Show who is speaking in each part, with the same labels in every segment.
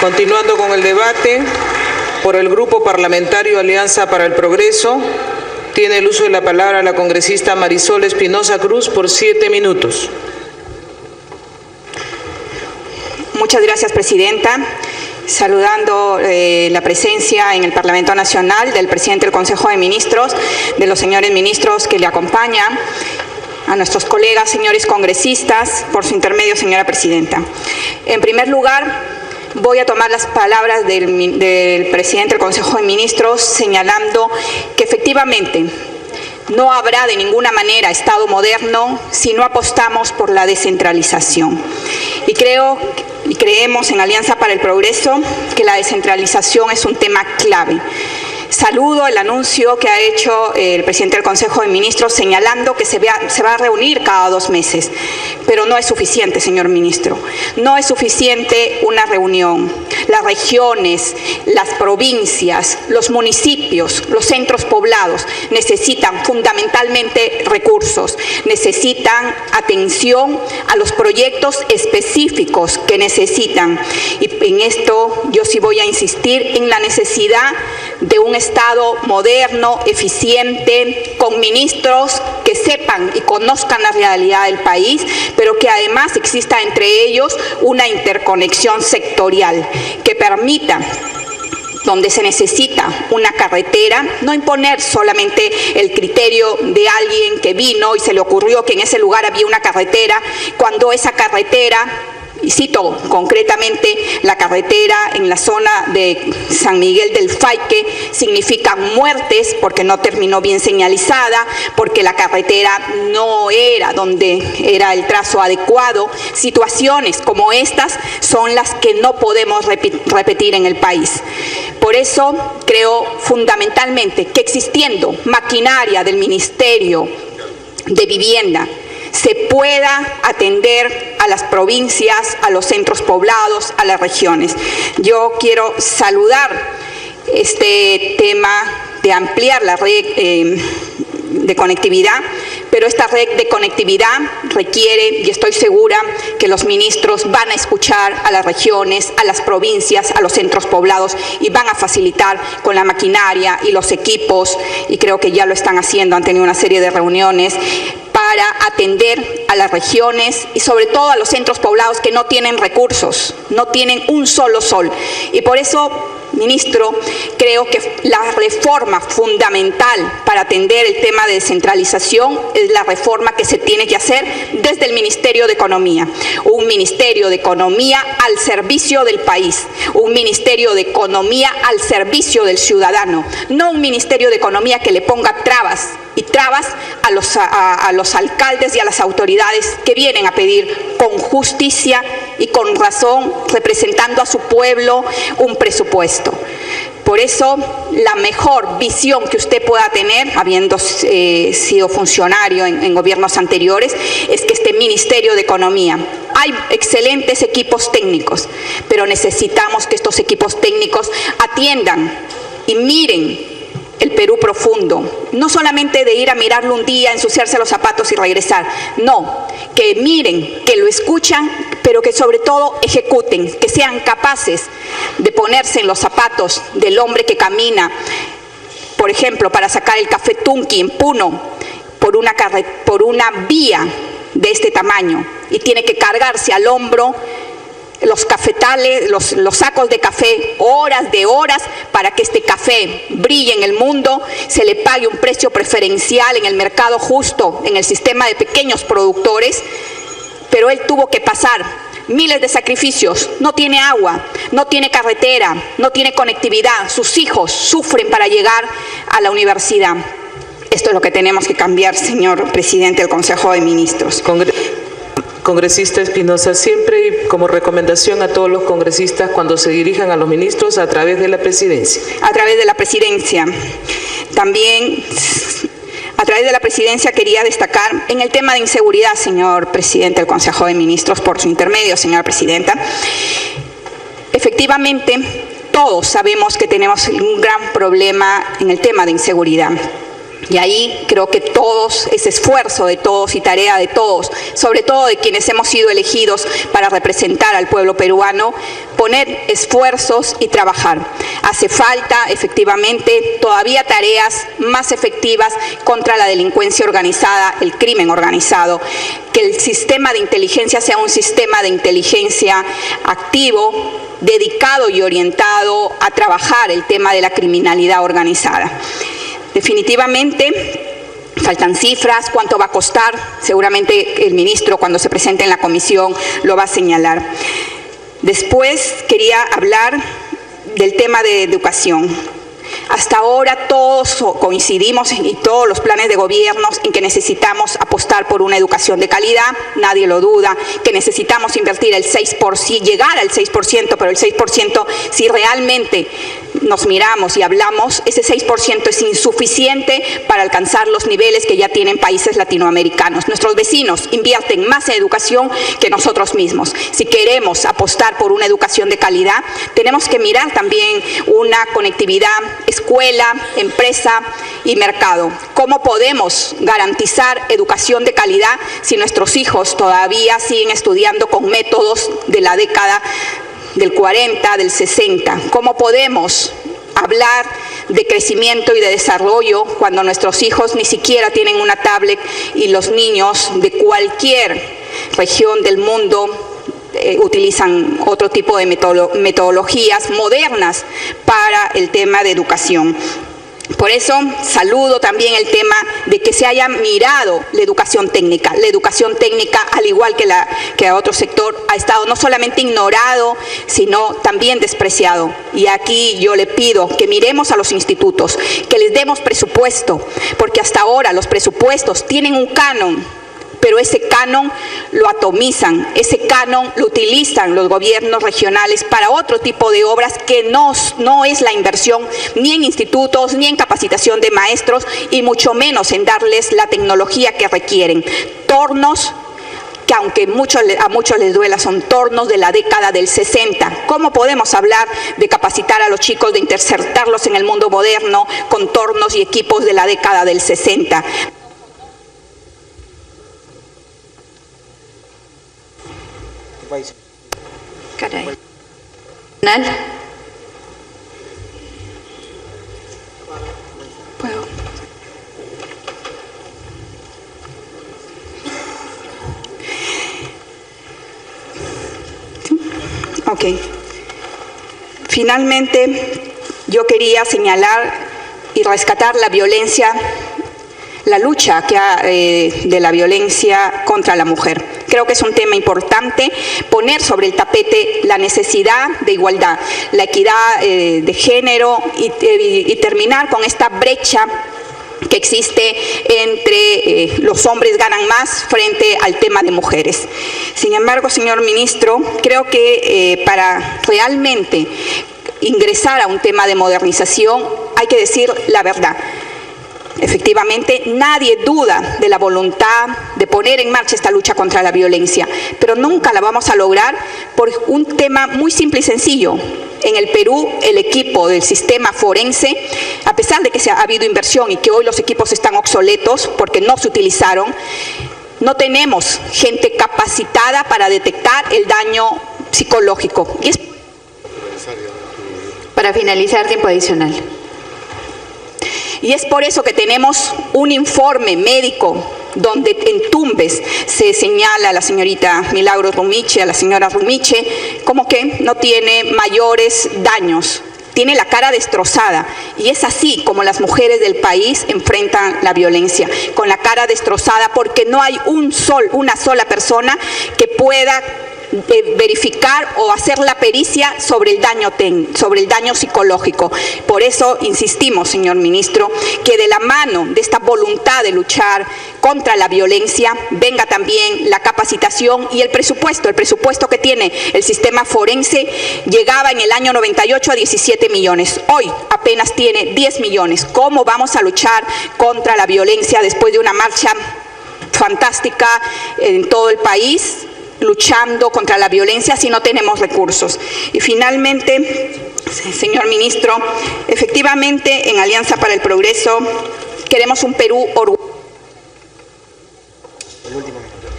Speaker 1: Continuando con el debate, por el Grupo Parlamentario Alianza para el Progreso, tiene el uso de la palabra la congresista Marisol Espinosa Cruz por 7 minutos.
Speaker 2: Muchas gracias, presidenta. Saludando la presencia en el Parlamento Nacional del presidente del Consejo de Ministros, de los señores ministros que le acompañan, a nuestros colegas, señores congresistas, por su intermedio, señora presidenta. En primer lugar, voy a tomar las palabras del presidente del Consejo de Ministros señalando que efectivamente no habrá de ninguna manera Estado moderno si no apostamos por la descentralización. Y creemos en Alianza para el Progreso que la descentralización es un tema clave. Saludo el anuncio que ha hecho el presidente del Consejo de Ministros señalando que se va a reunir cada 2 meses, pero no es suficiente, señor ministro. No es suficiente una reunión. Las regiones, las provincias, los municipios, los centros poblados necesitan fundamentalmente recursos, necesitan atención a los proyectos específicos que necesitan. Y en esto yo sí voy a insistir en la necesidad de un Estado moderno, eficiente, con ministros que sepan y conozcan la realidad del país, pero que además exista entre ellos una interconexión sectorial que permita, donde se necesita una carretera, no imponer solamente el criterio de alguien que vino y se le ocurrió que en ese lugar había una carretera, cuando esa carretera, y cito concretamente la carretera en la zona de San Miguel del Faique, significa muertes porque no terminó bien señalizada, porque la carretera no era donde era el trazo adecuado. Situaciones como estas son las que no podemos repetir en el país. Por eso creo fundamentalmente que existiendo maquinaria del Ministerio de Vivienda, se pueda atender a las provincias, a los centros poblados, a las regiones. Yo quiero saludar este tema de ampliar la red de conectividad, pero esta red de conectividad requiere, y estoy segura que los ministros van a escuchar a las regiones, a las provincias, a los centros poblados y van a facilitar con la maquinaria y los equipos, y creo que ya lo están haciendo, han tenido una serie de reuniones para atender a las regiones y sobre todo a los centros poblados que no tienen recursos, no tienen un solo sol. Y por eso, ministro, creo que la reforma fundamental para atender el tema de descentralización es la reforma que se tiene que hacer desde el Ministerio de Economía. Un Ministerio de Economía al servicio del país, un Ministerio de Economía al servicio del ciudadano, no un Ministerio de Economía que le ponga trabas y trabas a los alcaldes y a las autoridades que vienen a pedir con justicia y con razón, representando a su pueblo, un presupuesto. Por eso, la mejor visión que usted pueda tener, habiendo sido funcionario en gobiernos anteriores, es que este Ministerio de Economía, hay excelentes equipos técnicos, pero necesitamos que estos equipos técnicos atiendan y miren el Perú profundo, no solamente de ir a mirarlo un día, ensuciarse los zapatos y regresar, no, que miren, que lo escuchan, pero que sobre todo ejecuten, que sean capaces de ponerse en los zapatos del hombre que camina, por ejemplo, para sacar el café Tunqui en Puno, por una vía de este tamaño, y tiene que cargarse al hombro los cafetales, los sacos de café, horas de horas, para que este café brille en el mundo, se le pague un precio preferencial en el mercado justo, en el sistema de pequeños productores, pero él tuvo que pasar miles de sacrificios, no tiene agua, no tiene carretera, no tiene conectividad, sus hijos sufren para llegar a la universidad. Esto es lo que tenemos que cambiar, señor presidente del Consejo de Ministros.
Speaker 1: Congresista Espinosa, siempre y como recomendación a todos los congresistas cuando se dirijan a los ministros a través de la presidencia.
Speaker 2: A través de la presidencia. También, a través de la presidencia quería destacar en el tema de inseguridad, señor presidente del Consejo de Ministros, por su intermedio, señora presidenta. Efectivamente, todos sabemos que tenemos un gran problema en el tema de inseguridad. Y ahí creo que todos, es esfuerzo de todos y tarea de todos, sobre todo de quienes hemos sido elegidos para representar al pueblo peruano, poner esfuerzos y trabajar. Hace falta, efectivamente, todavía tareas más efectivas contra la delincuencia organizada, el crimen organizado, que el sistema de inteligencia sea un sistema de inteligencia activo, dedicado y orientado a trabajar el tema de la criminalidad organizada. Definitivamente, faltan cifras, cuánto va a costar, seguramente el ministro cuando se presente en la comisión lo va a señalar. Después quería hablar del tema de educación. Hasta ahora todos coincidimos y todos los planes de gobierno en que necesitamos apostar por una educación de calidad, nadie lo duda, que necesitamos invertir el 6%, llegar al 6%, pero el 6% si realmente nos miramos y hablamos, ese 6% es insuficiente para alcanzar los niveles que ya tienen países latinoamericanos. Nuestros vecinos invierten más en educación que nosotros mismos. Si queremos apostar por una educación de calidad, tenemos que mirar también una conectividad escuela, empresa y mercado. ¿Cómo podemos garantizar educación de calidad si nuestros hijos todavía siguen estudiando con métodos de la década del 40, del 60? ¿Cómo podemos hablar de crecimiento y de desarrollo cuando nuestros hijos ni siquiera tienen una tablet y los niños de cualquier región del mundo utilizan otro tipo de metodologías modernas para el tema de educación? Por eso saludo también el tema de que se haya mirado la educación técnica. La educación técnica, al igual que a otro sector, ha estado no solamente ignorado, sino también despreciado. Y aquí yo le pido que miremos a los institutos, que les demos presupuesto, porque hasta ahora los presupuestos tienen un canon, pero ese canon lo atomizan, ese canon lo utilizan los gobiernos regionales para otro tipo de obras que no es la inversión ni en institutos, ni en capacitación de maestros, y mucho menos en darles la tecnología que requieren. Tornos que aunque a muchos les duela, son tornos de la década del 60. ¿Cómo podemos hablar de capacitar a los chicos, de insertarlos en el mundo moderno con tornos y equipos de la década del 60? Caray. ¿Puedo? Ok. Finalmente, yo quería señalar y rescatar la violencia, la lucha de la violencia contra la mujer. Creo que es un tema importante poner sobre el tapete la necesidad de igualdad, la equidad de género y terminar con esta brecha que existe entre los hombres ganan más frente al tema de mujeres. Sin embargo, señor ministro, creo que para realmente ingresar a un tema de modernización hay que decir la verdad. Efectivamente, nadie duda de la voluntad de poner en marcha esta lucha contra la violencia, pero nunca la vamos a lograr por un tema muy simple y sencillo. En el Perú, el equipo del sistema forense, a pesar de que ha habido inversión y que hoy los equipos están obsoletos porque no se utilizaron, no tenemos gente capacitada para detectar el daño psicológico. Y es...
Speaker 3: Para finalizar, tiempo adicional.
Speaker 2: Y es por eso que tenemos un informe médico donde en Tumbes se señala a la señorita Milagros Rumiche, a la señora Rumiche, como que no tiene mayores daños, tiene la cara destrozada. Y es así como las mujeres del país enfrentan la violencia, con la cara destrozada, porque no hay una sola persona que pueda verificar o hacer la pericia sobre el daño psicológico. Por eso insistimos, señor ministro, que de la mano de esta voluntad de luchar contra la violencia venga también la capacitación y el presupuesto que tiene el sistema forense. Llegaba en el año 98 a 17 millones, hoy apenas tiene 10 millones. ¿Cómo vamos a luchar contra la violencia después de una marcha fantástica en todo el país, luchando contra la violencia, si no tenemos recursos? Y finalmente, señor ministro, efectivamente en Alianza para el Progreso Queremos un Perú orgulloso.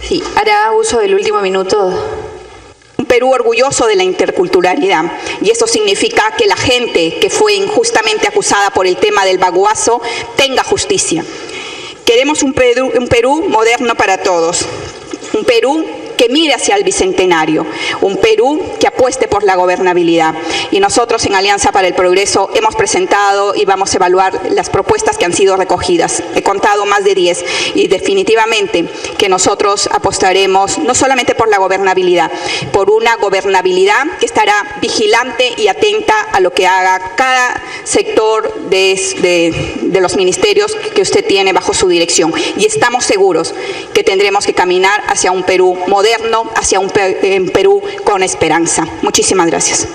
Speaker 3: Sí, hará uso del último minuto.
Speaker 2: Un Perú orgulloso de la interculturalidad, y eso significa que la gente que fue injustamente acusada por el tema del baguazo tenga justicia. Queremos un Perú moderno para todos, un Perú que mire hacia el Bicentenario, un Perú que apueste por la gobernabilidad. Y nosotros en Alianza para el Progreso hemos presentado y vamos a evaluar las propuestas que han sido recogidas. He contado más de 10 y definitivamente que nosotros apostaremos no solamente por la gobernabilidad, por una gobernabilidad que estará vigilante y atenta a lo que haga cada sector de los ministerios que usted tiene bajo su dirección. Y estamos seguros que tendremos que caminar hacia un Perú moderno, hacia un Perú con esperanza. Muchísimas gracias.